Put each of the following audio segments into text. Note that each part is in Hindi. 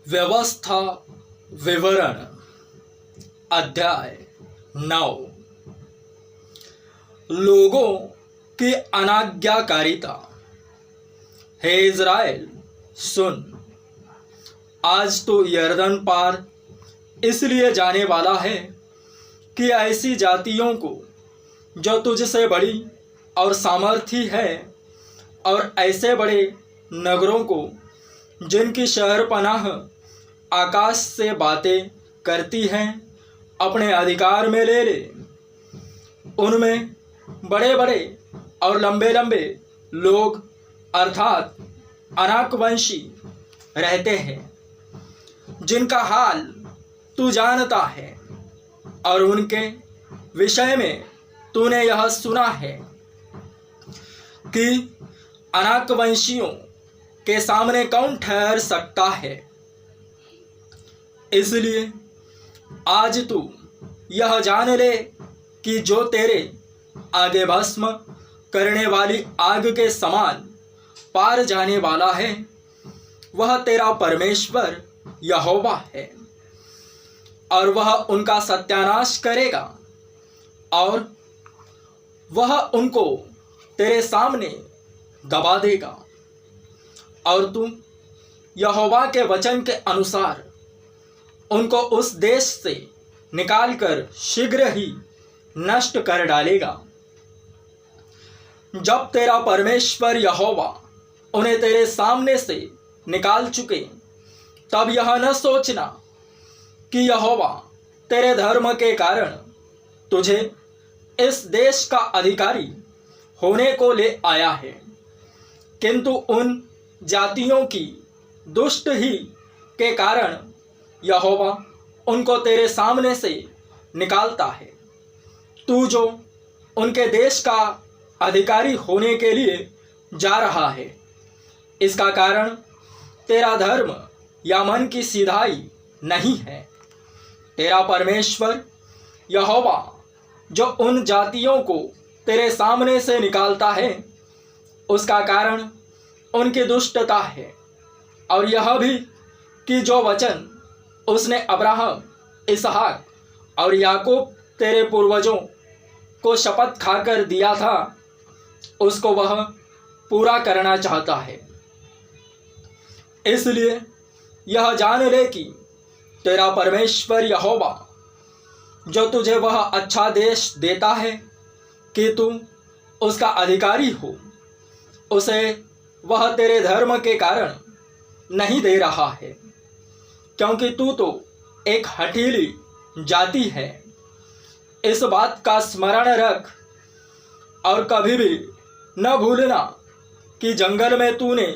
व्यवस्था विवरण अध्याय 9। लोगों की अनाज्ञाकारिता। हे इज़राइल सुन, आज तो यरदन पार इसलिए जाने वाला है कि ऐसी जातियों को जो तुझसे बड़ी और सामर्थी है, और ऐसे बड़े नगरों को जिनकी शहरपनाह आकाश से बातें करती हैं, अपने अधिकार में ले ले। उनमें बड़े बड़े और लंबे लंबे लोग अर्थात अनाकवंशी रहते हैं, जिनका हाल तू जानता है, और उनके विषय में तूने यह सुना है कि अनाकवंशियों के सामने कौन ठहर सकता है। इसलिए आज तू यह जान ले कि जो तेरे आगे भस्म करने वाली आग के समान पार जाने वाला है, वह तेरा परमेश्वर यहोवा है, और वह उनका सत्यानाश करेगा, और वह उनको तेरे सामने दबा देगा। और तू यहोवा के वचन के अनुसार उनको उस देश से निकालकर शीघ्र ही नष्ट कर डालेगा। जब तेरा परमेश्वर यहोवा उन्हें तेरे सामने से निकाल चुके, तब यह न सोचना कि यहोवा तेरे धर्म के कारण तुझे इस देश का अधिकारी होने को ले आया है, किंतु उन जातियों की दुष्ट ही के कारण यहोवा उनको तेरे सामने से निकालता है। तू जो उनके देश का अधिकारी होने के लिए जा रहा है, इसका कारण तेरा धर्म या मन की सीधाई नहीं है। तेरा परमेश्वर यहोवा जो उन जातियों को तेरे सामने से निकालता है, उसका कारण उनकी दुष्टता है, और यह भी कि जो वचन उसने अब्राहम, इसहाक और याकूब तेरे पूर्वजों को शपथ खाकर दिया था, उसको वह पूरा करना चाहता है। इसलिए यह जान ले कि तेरा परमेश्वर यहोवा जो तुझे वह अच्छा देश देता है कि तू उसका अधिकारी हो, उसे वह तेरे धर्म के कारण नहीं दे रहा है, क्योंकि तू तो एक हठीली जाति है। इस बात का स्मरण रख, और कभी भी न भूलना कि जंगल में तूने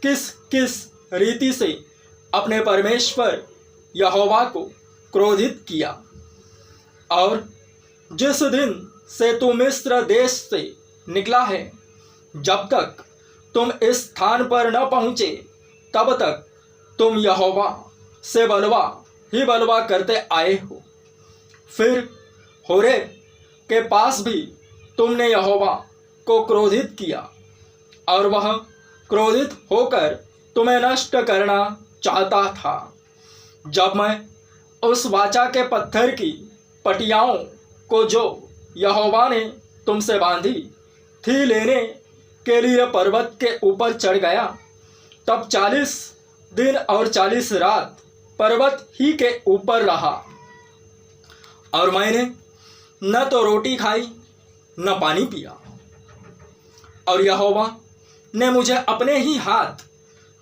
किस किस रीति से अपने परमेश्वर यहोवा को क्रोधित किया, और जिस दिन से तू मिस्र देश से निकला है, जब तक तुम इस स्थान पर न पहुँचे, तब तक तुम यहोवा से बलवा ही बलवा करते आए हो। फिर होरेब के पास भी तुमने यहोवा को क्रोधित किया, और वह क्रोधित होकर तुम्हें नष्ट करना चाहता था। जब मैं उस वाचा के पत्थर की पटियाओं को जो यहोवा ने तुमसे बांधी थी लेने के लिए पर्वत के ऊपर चढ़ गया, तब 40 दिन और 40 रात पर्वत ही के ऊपर रहा, और मैंने न तो रोटी खाई न पानी पिया। और यहोवा ने मुझे अपने ही हाथ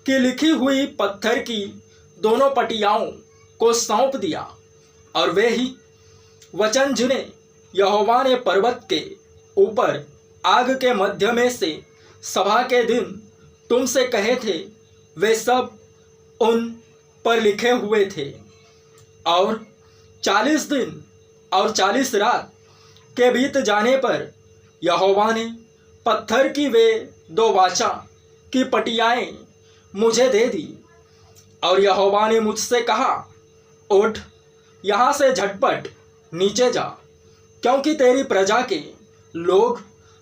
की लिखी हुई पत्थर की दोनों पटियाओं को सौंप दिया, और वे ही वचन जिन्हें यहोवा ने पर्वत के ऊपर आग के मध्य में से सभा के दिन तुमसे कहे थे, वे सब उन पर लिखे हुए थे। और 40 दिन और 40 रात के बीत जाने पर यहोवा ने पत्थर की वे 2 वाचा की पटियाएं मुझे दे दी, और यहोवा ने मुझसे कहा, उठ, यहाँ से झटपट नीचे जा, क्योंकि तेरी प्रजा के लोग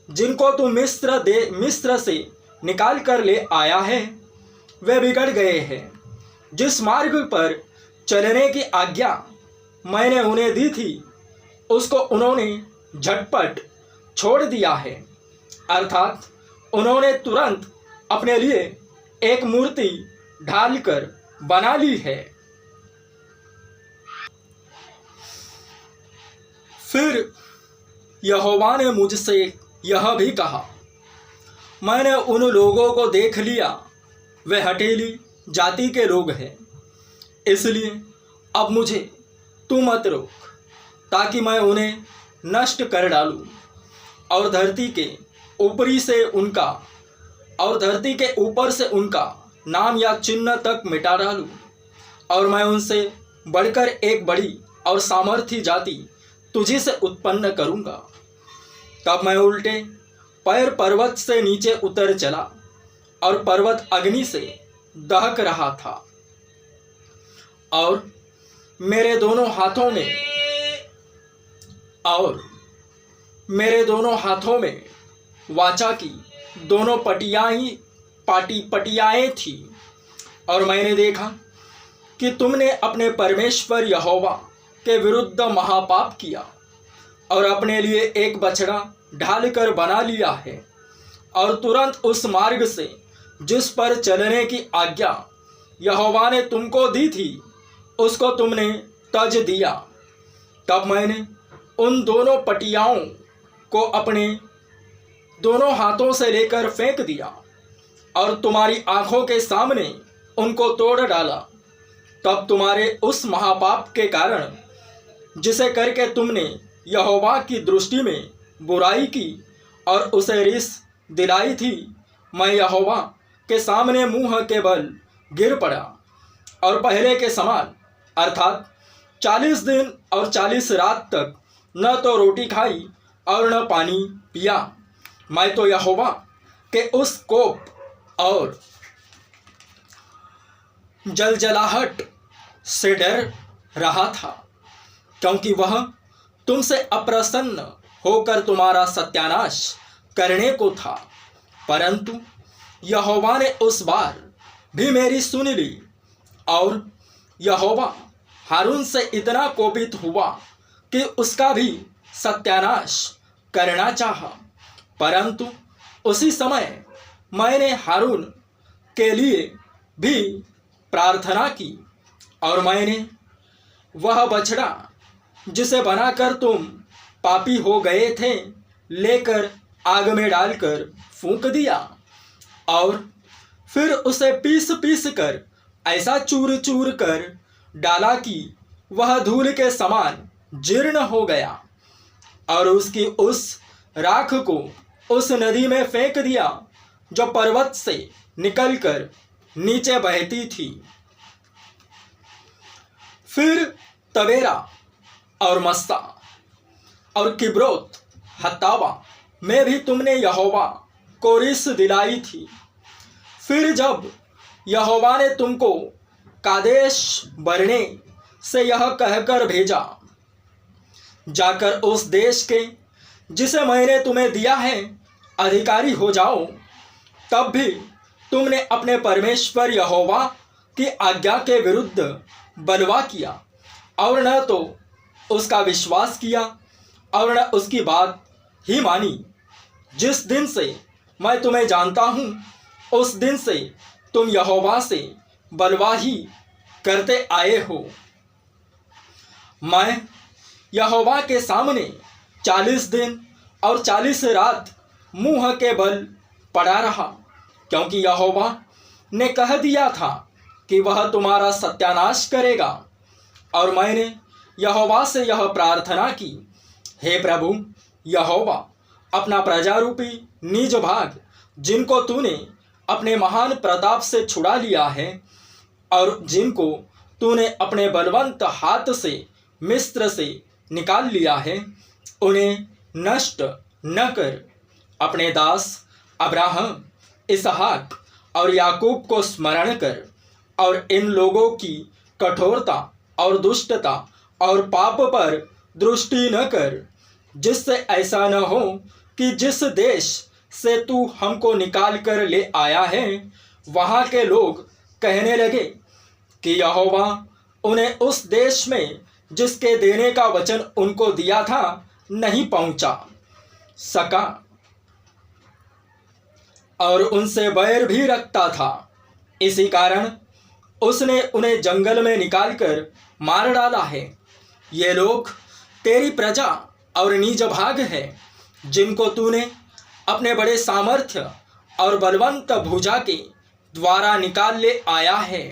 जिनको तू मिस्र से निकाल कर ले आया है, वे बिगड़ गए हैं। जिस मार्ग पर चलने की आज्ञा मैंने उन्हें दी थी उसको उन्होंने झटपट छोड़ दिया है, अर्थात उन्होंने तुरंत अपने लिए एक मूर्ति ढालकर बना ली है। फिर यहोवा ने मुझसे यह भी कहा, मैंने उन लोगों को देख लिया, वे हठीली जाति के लोग हैं, इसलिए अब मुझे तू मत रोक, ताकि मैं उन्हें नष्ट कर डालूं और धरती के ऊपर से उनका नाम या चिन्ह तक मिटा डालूं, और मैं उनसे बढ़कर एक बड़ी और सामर्थी जाति तुझी से उत्पन्न करूंगा। तब मैं उल्टे पैर पर्वत से नीचे उतर चला और पर्वत अग्नि से दहक रहा था, और मेरे दोनों हाथों में वाचा की दोनों पटियाएं थी। और मैंने देखा कि तुमने अपने परमेश्वर यहोवा के विरुद्ध महापाप किया और अपने लिए एक बछड़ा ढालकर बना लिया है, और तुरंत उस मार्ग से जिस पर चलने की आज्ञा यहोवा ने तुमको दी थी उसको तुमने तज दिया। तब मैंने उन दोनों पटियाओं को अपने दोनों हाथों से लेकर फेंक दिया और तुम्हारी आंखों के सामने उनको तोड़ डाला। तब तुम्हारे उस महापाप के कारण, जिसे करके तुमने यहोवा की दृष्टि में बुराई की और उसे रिस दिलाई थी, मैं यहोवा के सामने मुंह के बल गिर पड़ा और पहले के समान, अर्थात 40 दिन और 40 रात तक न तो रोटी खाई और न पानी पिया। मैं तो यहोवा के उस कोप और जलजलाहट से डर रहा था, क्योंकि वह तुमसे अप्रसन्न होकर तुम्हारा सत्यानाश करने को था। परंतु यहोवा ने उस बार भी मेरी सुन ली, और यहोवा हारून से इतना कोपित हुआ कि उसका भी सत्यानाश करना चाहा। परंतु उसी समय मैंने हारून के लिए भी प्रार्थना की, और मैंने वह बछड़ा जिसे बनाकर तुम पापी हो गए थे लेकर आग में डालकर फूंक दिया, और फिर उसे पीस पीस कर ऐसा चूर चूर कर डाला कि वह धूल के समान जीर्ण हो गया, और उसकी उस राख को उस नदी में फेंक दिया जो पर्वत से निकलकर नीचे बहती थी। फिर तबेरा और मस्सा और किब्रोत हत्तावा में भी तुमने यहोवा को रिस दिलाई थी। फिर जब यहोवा ने तुमको कादेश बरने से यह कहकर भेजा, जाकर उस देश के जिसे मैंने तुम्हें दिया है अधिकारी हो जाओ, तब भी तुमने अपने परमेश्वर यहोवा की आज्ञा के विरुद्ध बलवा किया और न तो उसका विश्वास किया और न उसकी बात ही मानी। जिस दिन से मैं तुम्हें जानता हूँ उस दिन से तुम यहोवा से बलवाही करते आए हो। मैं यहोवा के सामने 40 दिन और 40 रात मुंह के बल पड़ा रहा, क्योंकि यहोवा ने कह दिया था कि वह तुम्हारा सत्यानाश करेगा। और मैंने यहोवा से यह प्रार्थना की, हे प्रभु यहोवा, अपना प्रजारूपी निज भाग जिनको तूने अपने महान प्रताप से छुड़ा लिया है और जिनको तूने अपने बलवंत हाथ से मिस्र से निकाल लिया है, उन्हें नष्ट न कर। अपने दास अब्राहम, इसहाक और याकूब को स्मरण कर और इन लोगों की कठोरता और दुष्टता और पाप पर दृष्टि न कर, जिससे ऐसा न हो कि जिस देश से तू हमको निकाल कर ले आया है वहाँ के लोग कहने लगे कि यहोवा उन्हें उस देश में जिसके देने का वचन उनको दिया था नहीं पहुंचा सका और उनसे बैर भी रखता था। इसी कारण उसने उन्हें जंगल में निकालकर मार डाला है। ये लोग तेरी प्रजा और निज भाग है, जिनको तूने अपने बड़े सामर्थ्य और बलवंत भुजा के द्वारा निकाल ले आया है।